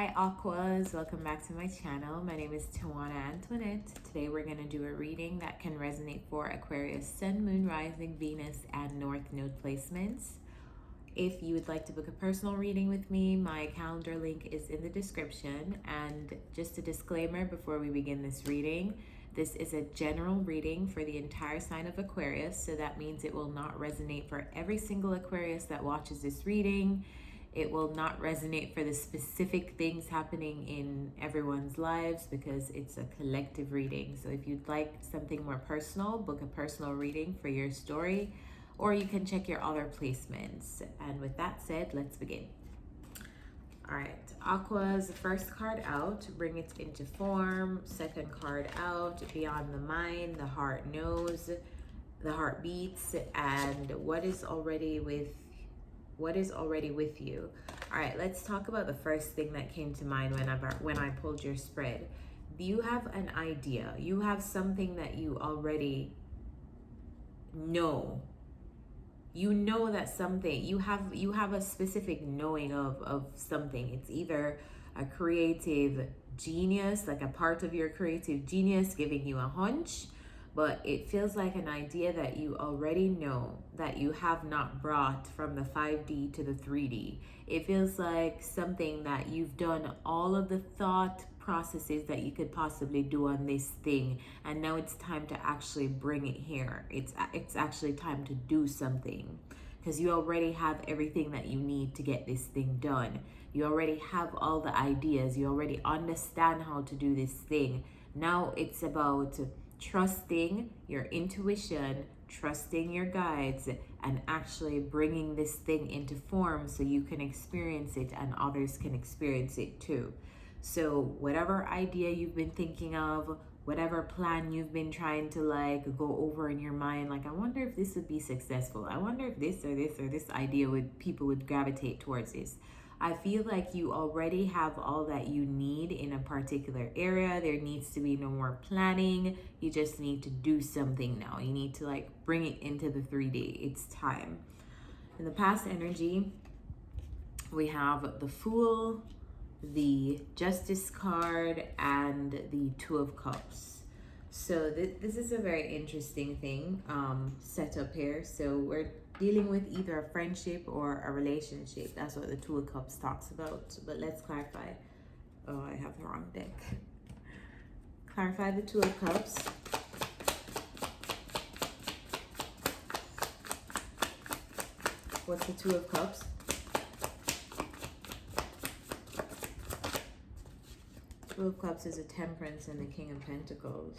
Hi Aquas, welcome back to my channel. My name is Tawanantoinette. Today we're going to do a reading that can resonate for Aquarius, Sun, Moon, Rising, Venus, and North Node placements. If you would like to book a personal reading with me, my calendar link is in the description. And just a disclaimer before we begin this reading, this is a general reading for the entire sign of Aquarius, so that means it will not resonate for every single Aquarius that watches this reading. It will not resonate for the specific things happening in everyone's lives because it's a collective reading. So if you'd like something more personal, book a personal reading for your story, or you can check your other placements. And with that said, let's begin. All right, Aquas, first card out, bring it into form. Second card out, beyond the mind, the heart knows, the heart beats, and what is already with you. All right, let's talk about the first thing that came to mind when I pulled your spread. You have an idea. You have something that you already know. You know that something, you have a specific knowing of something. It's either a creative genius, like a part of your creative genius giving you a hunch, but it feels like an idea that you already know that you have not brought from the 5D to the 3D. It feels like something that you've done all of the thought processes that you could possibly do on this thing, and now it's time to actually bring it here. It's actually time to do something because you already have everything that you need to get this thing done. You already have all the ideas. You already understand how to do this thing. Now it's about trusting your intuition, trusting your guides, and actually bringing this thing into form so you can experience it and others can experience it too. So whatever idea you've been thinking of, whatever plan you've been trying to go over in your mind, like, I wonder if this would be successful. I wonder if this or this or this idea people would gravitate towards this. I feel like you already have all that you need in a particular area. There needs to be no more planning. You just need to do something now. You need to bring it into the 3D. It's time. In the past energy, we have the Fool, the Justice card, and the Two of Cups. So this is a very interesting thing set up here. So we're dealing with either a friendship or a relationship. That's what the Two of Cups talks about. But let's clarify. Oh, I have the wrong deck. Clarify the Two of Cups. What's the Two of Cups? Two of Cups is a Temperance and the King of Pentacles.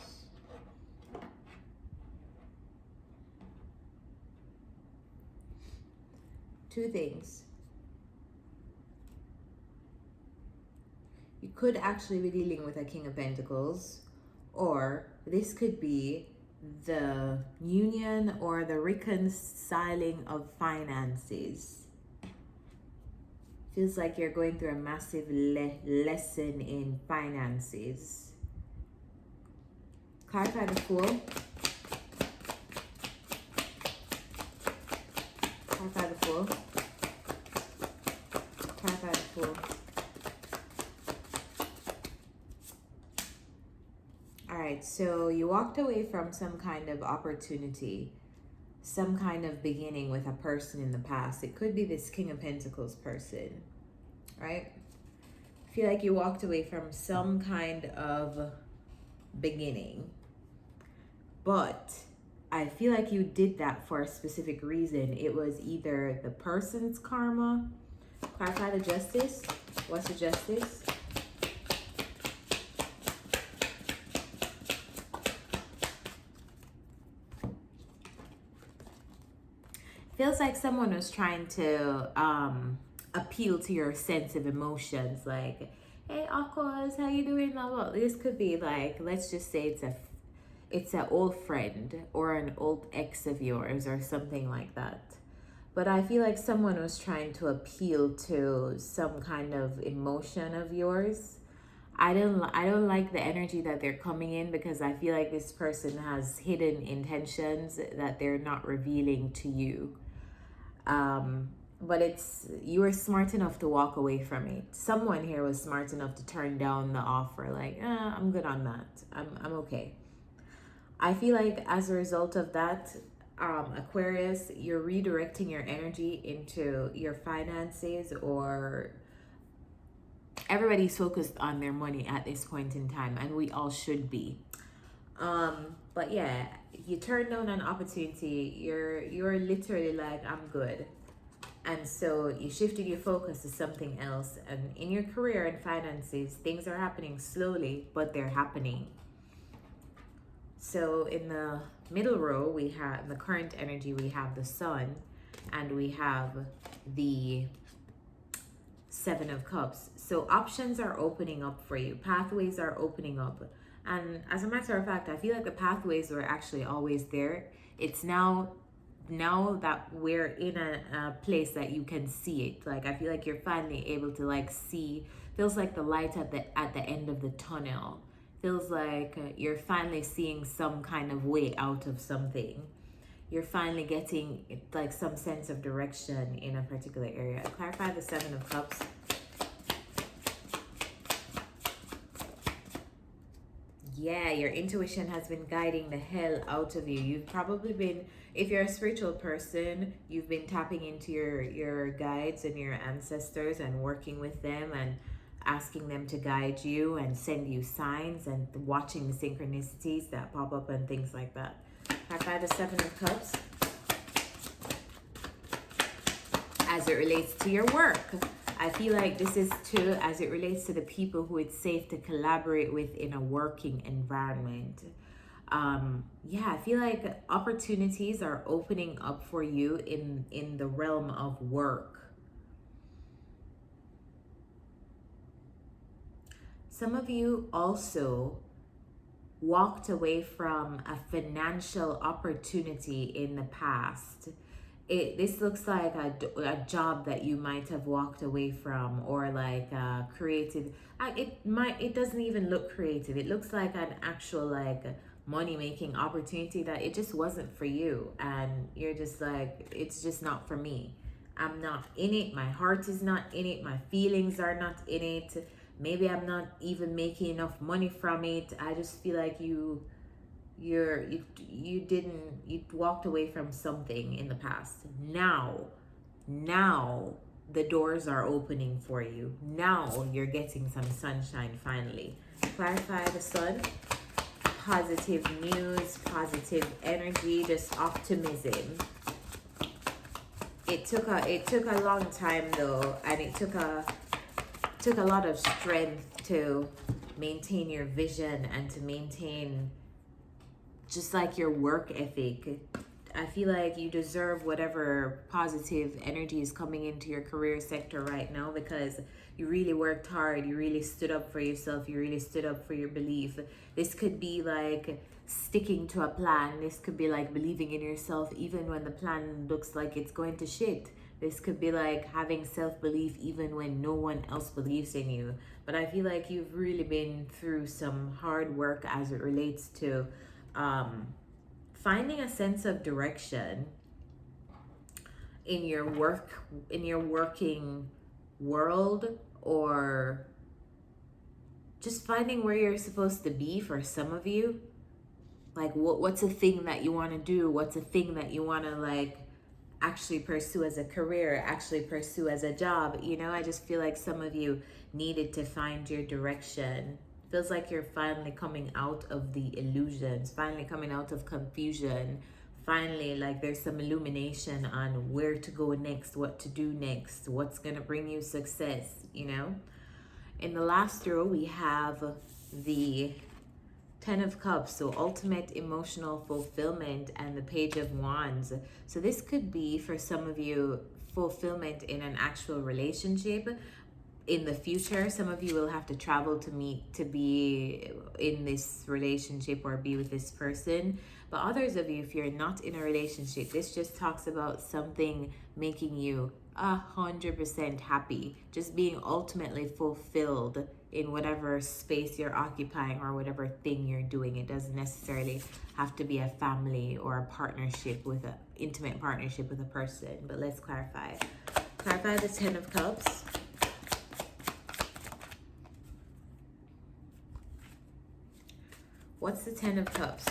Two things. You could actually be dealing with a King of Pentacles, or this could be the union or the reconciling of finances. Feels like you're going through a massive lesson in finances. Clarify the Fool. Clarify the Fool. Clarify the Fool. Alright, so you walked away from some kind of opportunity, some kind of beginning with a person in the past. It could be this King of Pentacles person, right? I feel like you walked away from some kind of beginning, but I feel like you did that for a specific reason. It was either the person's karma. Clarify the Justice. What's the Justice? Feels like someone was trying to appeal to your sense of emotions, like, hey Aquas, how you doing? Well, this could be like, let's just say it's an old friend or an old ex of yours or something like that. But I feel like someone was trying to appeal to some kind of emotion of yours. I don't like the energy that they're coming in because I feel like this person has hidden intentions that they're not revealing to you. but you were smart enough to walk away from it. Someone here was smart enough to turn down the offer, like, I'm good on that. I'm okay. I feel like as a result of that, Aquarius, you're redirecting your energy into your finances, or everybody's focused on their money at this point in time, and we all should be. But yeah, you turn down an opportunity. You're literally like, I'm good. And so you shifted your focus to something else. And in your career and finances, things are happening slowly, but they're happening. So in the middle row, we have the current energy, we have the sun, and we have the Seven of Cups. So options are opening up for you. Pathways are opening up. And as a matter of fact, I feel like the pathways were actually always there. It's now that we're in a place that you can see it. Like, I feel like you're finally able to like see, feels like the light at the end of the tunnel. Feels like you're finally seeing some kind of way out of something. You're finally getting like some sense of direction in a particular area. Clarify the Seven of Cups. Yeah, your intuition has been guiding the hell out of you. You've probably been, if you're a spiritual person, you've been tapping into your guides and your ancestors and working with them and asking them to guide you and send you signs and watching the synchronicities that pop up and things like that. Clarify the Seven of Cups as it relates to your work. I feel like this is too as it relates to the people who it's safe to collaborate with in a working environment. Yeah, I feel like opportunities are opening up for you in the realm of work. Some of you also walked away from a financial opportunity in the past. This looks like a job that you might have walked away from, or like creative. It doesn't even look creative. It looks like an actual like money making opportunity that it just wasn't for you, and you're just like, it's just not for me. I'm not in it. My heart is not in it. My feelings are not in it. Maybe I'm not even making enough money from it. I just feel like you walked away from something in the past. Now the doors are opening for you. Now you're getting some sunshine finally. Clarify the Sun. Positive news, positive energy, just optimism. It took a long time though, and it took a lot of strength to maintain your vision and to maintain just like your work ethic. I feel like you deserve whatever positive energy is coming into your career sector right now, because you really worked hard. You really stood up for yourself. You really stood up for your belief. This could be like sticking to a plan. This could be like believing in yourself even when the plan looks like it's going to shit. This could be like having self-belief even when no one else believes in you. But I feel like you've really been through some hard work as it relates to finding a sense of direction in your working world, or just finding where you're supposed to be. For some of you, like what's a thing that you want to do, what's a thing that you want to like actually pursue as a career, actually pursue as a job. I just feel like some of you needed to find your direction. Feels like you're finally coming out of the illusions, finally coming out of confusion. Finally, like there's some illumination on where to go next, what to do next, what's gonna bring you success. In the last row, we have the Ten of Cups, so ultimate emotional fulfillment, and the Page of Wands. So this could be, for some of you, fulfillment in an actual relationship. In the future, some of you will have to travel to be in this relationship or be with this person. But others of you, if you're not in a relationship, this just talks about something making you 100% happy, just being ultimately fulfilled in whatever space you're occupying or whatever thing you're doing. It doesn't necessarily have to be a family or a partnership with an intimate partnership with a person. But let's clarify. Clarify the Ten of Cups. What's the Ten of Cups?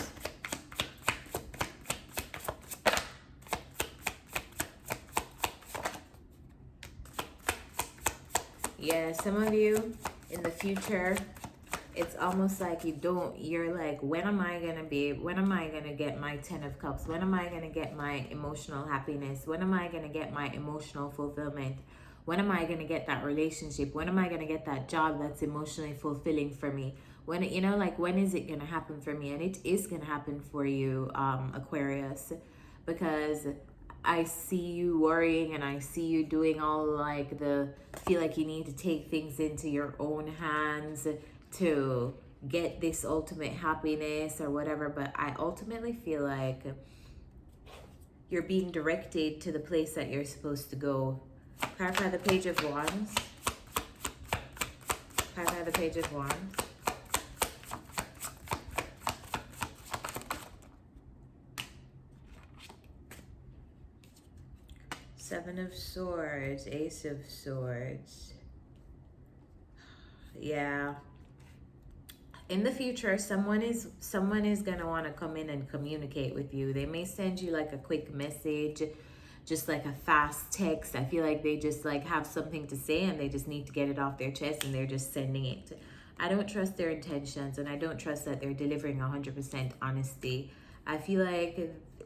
Yeah, some of you in the future, it's almost like you're like, when am I gonna get my Ten of Cups? When am I gonna get my emotional happiness? When am I gonna get my emotional fulfillment? When am I gonna get that relationship? When am I gonna get that job that's emotionally fulfilling for me? When, you know, like, when is it gonna happen for me? And it is gonna happen for you, Aquarius, because I see you worrying, and I see you doing all like feel like you need to take things into your own hands to get this ultimate happiness or whatever. But I ultimately feel like you're being directed to the place that you're supposed to go. Clarify the Page of Wands. Clarify the Page of Wands. Seven of Swords, Ace of Swords. Yeah. In the future, someone is gonna want to come in and communicate with you. They may send you like a quick message, just like a fast text. I feel like they just like have something to say and they just need to get it off their chest, and they're just sending it. I don't trust their intentions, and I don't trust that they're delivering 100% honesty. I feel like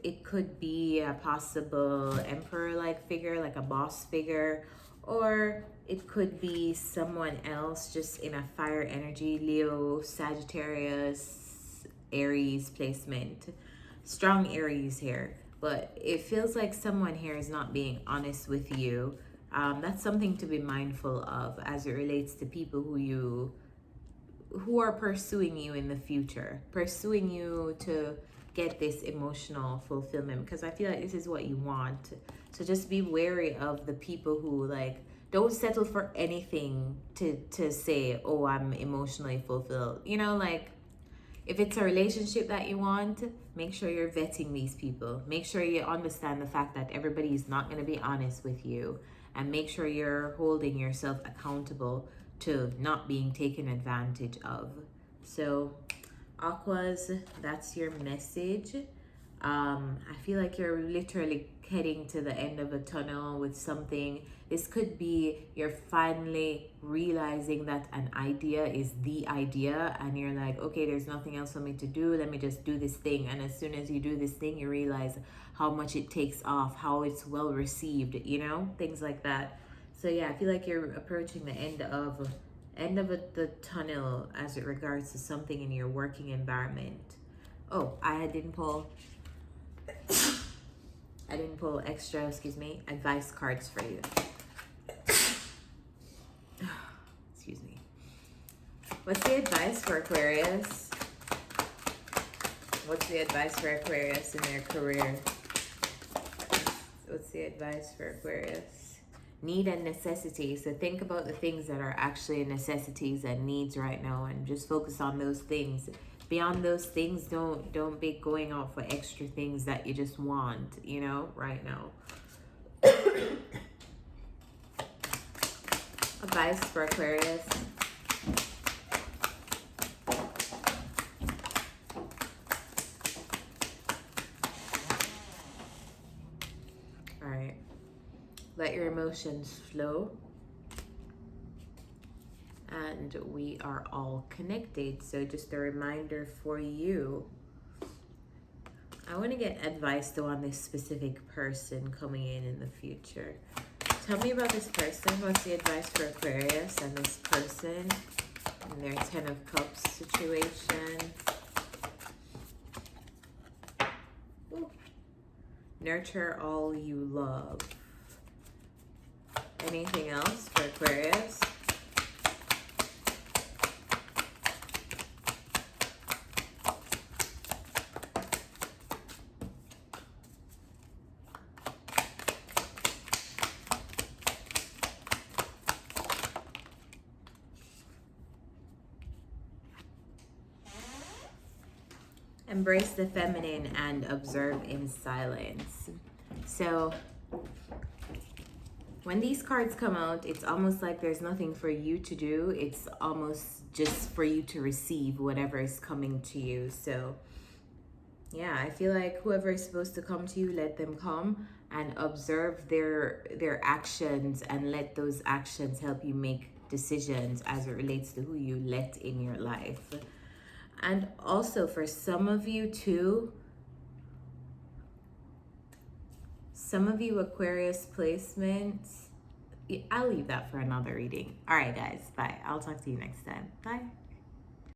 it could be a possible emperor-like figure, like a boss figure, or it could be someone else just in a fire energy, Leo, Sagittarius, Aries placement. Strong Aries here, but it feels like someone here is not being honest with you. That's something to be mindful of as it relates to people who are pursuing you in the future, pursuing you to get this emotional fulfillment, because I feel like this is what you want. So just be wary of the people who like don't settle for anything to say, oh, I'm emotionally fulfilled. You know, like, if it's a relationship that you want, make sure you're vetting these people. Make sure you understand the fact that everybody is not going to be honest with you, and make sure you're holding yourself accountable to not being taken advantage of. So Aquas, that's your message. I feel like you're literally heading to the end of a tunnel with something. This could be you're finally realizing that an idea is the idea, and you're like, okay, there's nothing else for me to do. Let me just do this thing. And as soon as you do this thing, you realize how much it takes off, how it's well received, you know, things like that. So yeah, I feel like you're approaching the end of the tunnel as it regards to something in your working environment. Oh, I didn't pull extra, advice cards for you. Excuse me. What's the advice for Aquarius? What's the advice for Aquarius in their career? What's the advice for Aquarius? Need and necessity. So think about the things that are actually necessities and needs right now, and just focus on those things. Beyond those things, don't be going out for extra things that you just want, you know, right now. Advice for Aquarius. All right. Let your emotions flow. And we are all connected. So just a reminder for you. I want to get advice though on this specific person coming in the future. Tell me about this person. What's the advice for Aquarius and this person and their Ten of Cups situation? Ooh. Nurture all you love. Anything else for Aquarius? Embrace the feminine and observe in silence. So when these cards come out, it's almost like there's nothing for you to do. It's almost just for you to receive whatever is coming to you. So yeah, I feel like whoever is supposed to come to you, let them come and observe their actions, and let those actions help you make decisions as it relates to who you let in your life. And also for some of you too, some of you Aquarius placements, I'll leave that for another reading. All right, guys, bye. I'll talk to you next time. Bye.